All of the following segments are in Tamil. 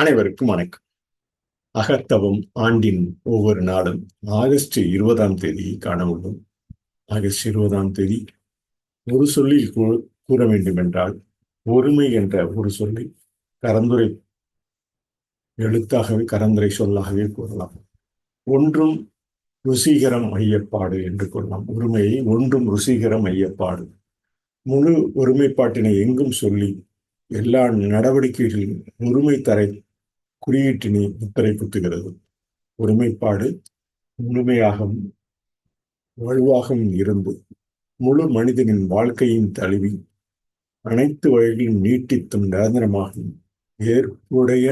அனைவருக்கும் வணக்கம். அகத்தவம் ஆண்டின் ஒவ்வொரு நாளும் ஆகஸ்ட் 20ஆம் தேதி காண உள்ளோம். ஆகஸ்ட் 20ஆம் தேதி ஒரு சொல்லில் கூற வேண்டும் என்றால் ஒருமை என்ற ஒரு சொல்லை கரந்துரை எழுத்தாகவே கரந்துரை சொல்லாகவே கூறலாம். ஒன்றும் ருசிகரம் ஐயப்பாடு என்று கொள்ளலாம். ஒருமையை ஒன்றும் ருசிகரம் ஐயப்பாடு. முழு ஒருமைப்பாட்டினை எங்கும் சொல்லி எல்லா நடவடிக்கைகளிலும் ஒருமை தரை குறியீட்டினை முத்திரை குத்துகிறது. ஒருமைப்பாடு முழுமையாகவும் வலுவாகவும் இருந்து முழு மனிதனின் வாழ்க்கையின் தழுவி அனைத்து வகைகளிலும் நீட்டித்தும் நிரந்தரமாகவும் ஏற்புடைய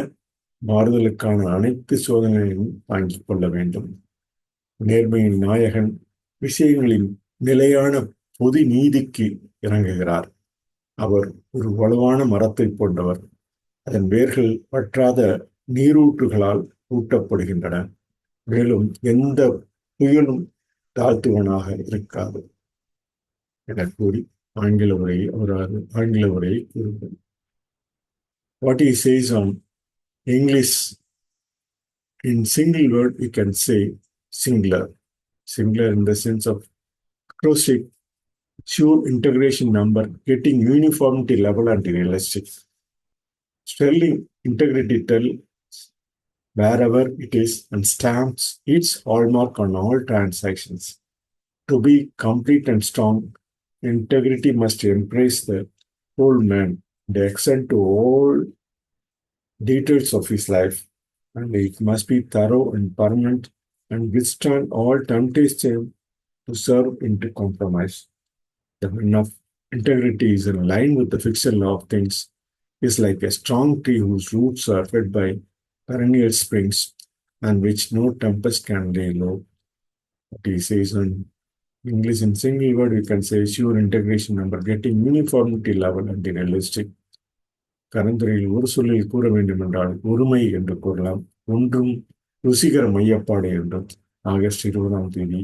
மாறுதலுக்கான அனைத்து சோதனைகளையும் தாங்கிக் கொள்ள வேண்டும். நேர்மையின் நாயகன் விஷயங்களின் நிலையான பொது நீதிக்கு இறங்குகிறார். அவர் ஒரு வலுவான மரத்தை போன்றவர். அதன் வேர்கள் வற்றாத நீரூற்றுகளால் ஊட்டப்படுகின்றன. மேலும் எந்த புயலும் தாழ்த்துவனாக இருக்காது என கூறி ஆங்கில உரையை கூறுங்கள். What he says on English, in single word we can say singular. Singular in the sense of acrostic, sure integration number, getting uniformity level and realistic. Sterling integrity tell wherever it is and stamps its hallmark on all transactions. To be complete and strong, integrity must embrace the whole man and extend to all details of his life, and it must be thorough and permanent and withstand all temptation to serve into compromise. The man of integrity is in line with the fixed law of things, is like a strong tree whose roots are fed by perennial springs and which no tempest can lay low. What he says in English in single word, we can say sure integration number, getting uniformity level and realistic. கரந்துரையில் ஒரு சொல்லில் கூற வேண்டும் என்றால் ஒருமை என்று கூறலாம். ஒன்றும் ருசிகர மையப்பாடு என்றும் ஆகஸ்ட் 20ஆம் தேதி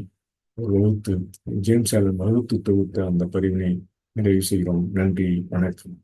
வகுத்து ஜேம்ஸ் ஆலன் வகுத்து தொகுத்த அந்த பதிவினை நிறைவு செய்கிறோம். நன்றி, வணக்கம்.